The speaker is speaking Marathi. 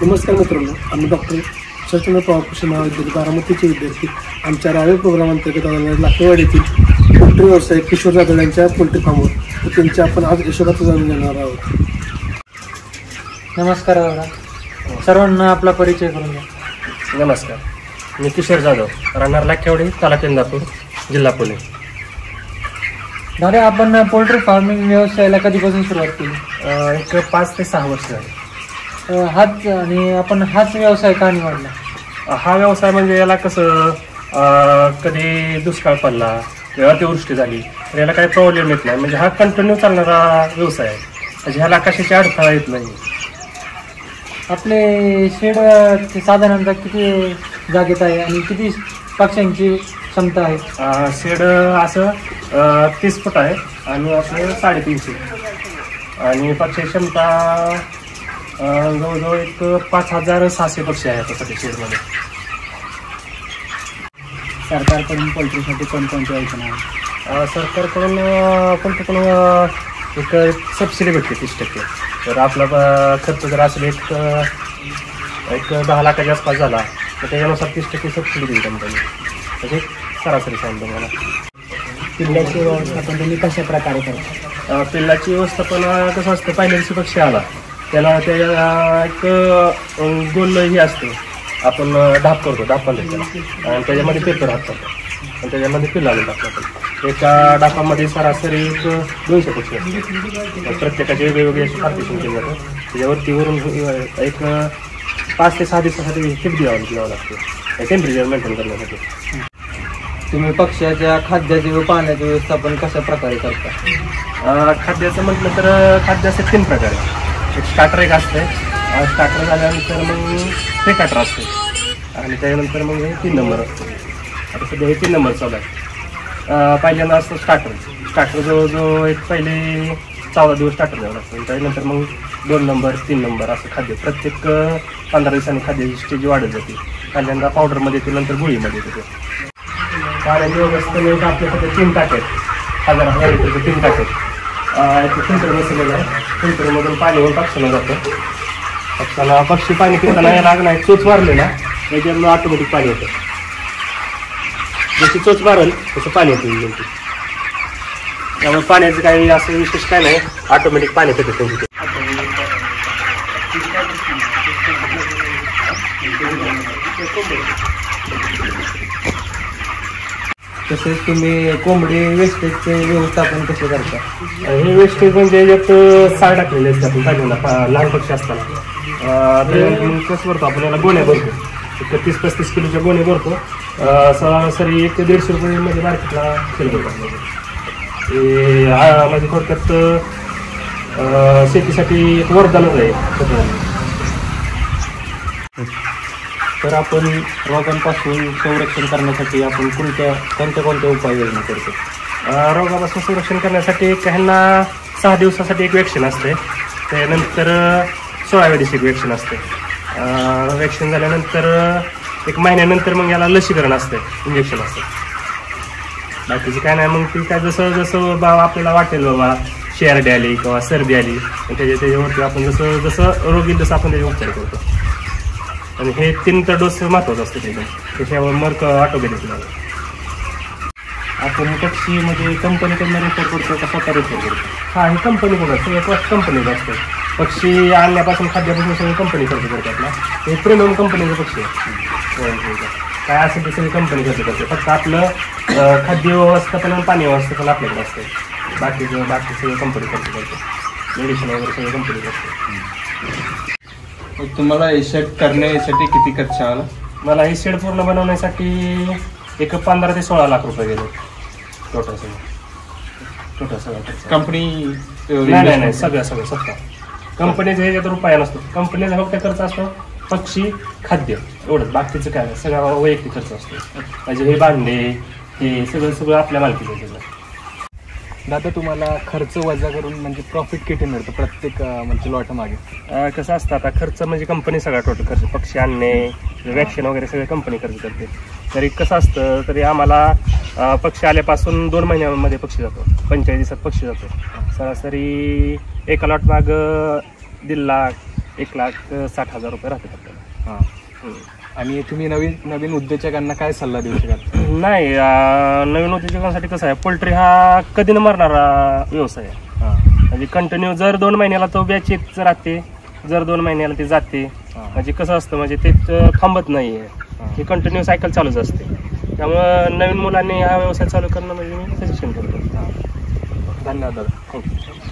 नमस्कार मित्रांनो, आम्ही डॉक्टर शरदचंद्र पवार कृषी महाविद्यालय बारामतीचे विद्यार्थी आमच्या रावे प्रोग्राम अंतर्गत लाखेवाडी येथील पोल्ट्री व्यावसायिक किशोर जाधव यांच्या पोल्ट्री फार्मवर त्यांच्या आपण आज यशोगाथा जाणून घेणार आहोत. नमस्कार दादा, सर्वांना आपला परिचय करून द्या. नमस्कार, मी किशोर जाधव, राहणार लाखेवाडी, तालुका इंदापूर, जिल्हा पुणे. दादा, आपण पोल्ट्री फार्मिंग व्यवसायाला कधीपासून सुरुवात केली? एक 5 ते 6 वर्ष झाली. हाच व्यवसाय का निवडला? हा व्यवसाय म्हणजे याला कसं कधी दुष्काळ पडला किंवा अतिवृष्टी झाली तर याला काही प्रॉब्लेम येत नाही. म्हणजे हा कंटिन्यू चालणारा व्यवसाय आहे, म्हणजे ह्याला कशाची अडथळा येत नाही. आपले शेड साधारणतः किती जागेत आहे आणि किती पक्ष्यांची क्षमता आहे? शेड असं 30 फूट आहे आणि आपलं 350 आणि पक्षी क्षमता जवळजवळ एक 5600 पक्षी आहेत आता सध्या शेडमध्ये. सरकारकडून पोल्ट्रीसाठी कोणकोणत्या योजना आहे? सरकारकडून पोल्ट्रीकडून एक सबसिडी भेटते 30%. तर आपला खर्च जर असेल एक 10 लाखाच्या आसपास झाला तर त्याच्यानुसार 30% सबसिडी देईल कंपनी. म्हणजे सरासरी सांगतो मला. पिल्लाची व्यवस्थापन तुम्ही कशा प्रकारे करता? पिल्लाची व्यवस्थापन कसं असतं, पहिल्या दिवशी पक्षी आला त्याला एक गोल हे असतं, आपण ढाप करतो, ढाप पण त्याला, आणि त्याच्यामध्ये पेपर हाकतो आणि त्याच्यामध्ये पिल्ला टाकतो. एका डापामध्ये सरासरी एक 200 पक्षी असतात. प्रत्येकाचे वेगवेगळे असे पार्टिशन केले जातं. त्याच्यावरती वरून एक 5 ते 6 दिवसासाठी हिट द्यावं लागतं टेम्परेचर मेंटेन करण्यासाठी. तुम्ही पक्ष्याच्या खाद्याचे व पाण्याचे व्यवस्थापन कशा प्रकारे करता? खाद्याचं म्हटलं तर खाद्य असे 3 प्रकार आहे. एक स्टार्टर एक असतं, स्टार्टर झाल्यानंतर मग प्री-काटर असते आणि त्याच्यानंतर मग हे 3 नंबर असते. आता सध्या हे 3 नंबर चालू आहे. पहिल्यांदा असतं स्टार्टर जवळजवळ एक पहिले 14 दिवस स्टार्टर द्यावं लागतं. त्याच्यानंतर मग 2 नंबर 3 नंबर असं खाद्य प्रत्येक 15 दिवसांनी खाद्याची स्टेज वाढत जाते. पहिल्यांदा पावडरमध्ये येते, नंतर गोळीमध्ये येते. पाण्याची व्यवस्था आपल्याकडे 3 टाके आहेत, 1000 लिटरचे 3 टाके आहेत. फिल्टर बसवलेलं आहे. फिल्टरमधून पाणी होऊन पक्ष्यांना जातं. पक्षी पाणी पिताना यायला नाही, चोच मारले ना त्याच्यामुळे ऑटोमॅटिक पाणी होतं. जशी चोच मारेल तसं पाणी येतं. त्यामुळे पाण्याचं काही असं विशेष काय नाही, ऑटोमॅटिक पाणी पितं त्यांची. तसेच तुम्ही कोंबडी वेस्टेजचे व्यवस्थापन कसे करता? हे वेस्टेज म्हणजे याच्यात साड टाकलेले असते आपण काढून लहान पक्षी असताना. कसं करतो आपण, याला गोण्या भरतो, एक 30-35 किलोच्या गोण्या भरतो. सरासरी एक 150 रुपये मार्केटला सेल करतो. म्हणजे थोडक्यात शेतीसाठी एक वरदानच आहे. तर आपण रोगांपासून संरक्षण करण्यासाठी आपण कोणत्या उपाययोजना करतो? रोगापासून संरक्षण करण्यासाठी काहींना 6 दिवसासाठी एक वॅक्सिन असते. त्यानंतर 16व्या दिवशी एक वॅक्सिन असते. वॅक्सिन झाल्यानंतर 1 महिन्यानंतर मग याला लसीकरण असते, इंजेक्शन असते. बाकीचं काय नाही. मग ती काय जसं जसं आपल्याला वाटेल बाबा शेरडी आली किंवा सर्दी आली त्याच्यावरती आपण जसं रोग येईल तसं आपण त्याचे उपचार करतो. आणि हे 3 तर डोस महत्त्वाचं असतं त्याच्यावर मर्क ऑटोमॅटिक झालं. आपण पक्षी म्हणजे कंपनीकडनं रेफर करतो का स्वतः रेफर करतो? हा, हे कंपनीकडून सगळं कंपनीचं असतं. पक्षी आणण्यापासून खाद्यापासून सगळं कंपनी खर्च करते आपला. हे प्रीमियम कंपनीचं पक्षी आहे. काय असेल ते सगळी कंपनी खर्च करते. फक्त आपलं खाद्य व्यवस्थापन आणि पाणी व्यवस्थापन आपल्याकडे असतं. बाकी सगळं कंपनी खर्च करते. मेडिसिन वगैरे सगळं कंपनी करते. तुम्हाला हे शेड करण्यासाठी किती खर्च आला? मला हे शेड पूर्ण बनवण्यासाठी एक 15 ते 16 लाख रुपये गेले टोटल सगळं कंपनी? नाही, सगळं स्वतः कंपनीचं ह्याच्यात रुपया नसतो. कंपनीचा फक्त खर्च असतो पक्षी खाद्य एवढंच, बाकीचं काय नाही. सगळा वैयक्तिक खर्च असतो. म्हणजे हे भांडे हे सगळं आपल्या मालकीचं आहे. दादा, तुम्हाला खर्च वजा करून म्हणजे प्रॉफिट किती मिळतं प्रत्येक म्हणजे लॉट मागे? कसं असतं, आता खर्च म्हणजे कंपनी सगळा टोटल खर्च, पक्षी आणणे, वॅक्सिन वगैरे सगळे कंपनी खर्च करते. तरी कसं असतं, तरी आम्हाला पक्षी आल्यापासून 2 महिन्यामध्ये पक्षी जातो, 45 दिवसात पक्षी जातो. सरासरी एका लॉट माग 1.5 लाख 1,60,000 रुपये राहतात आपल्याला. हां. आणि तुम्ही नवीन उद्योजकांना काय सल्ला देऊ शकाल? नाही, नवीन उद्योजकांसाठी कसं आहे, पोल्ट्री हा कधी न मरणारा व्यवसाय आहे. हां. म्हणजे कंटिन्यू जर 2 महिन्याला तो बॅच येत राहते, जर 2 महिन्याला ते जाते. म्हणजे कसं असतं, म्हणजे ते थांबत नाही आहे, हे कंटिन्यू सायकल चालूच असते. त्यामुळं नवीन मुलांनी हा व्यवसाय चालू करणं म्हणजे मी सजेशन करतो. धन्यवाद दादा. थँक्यू.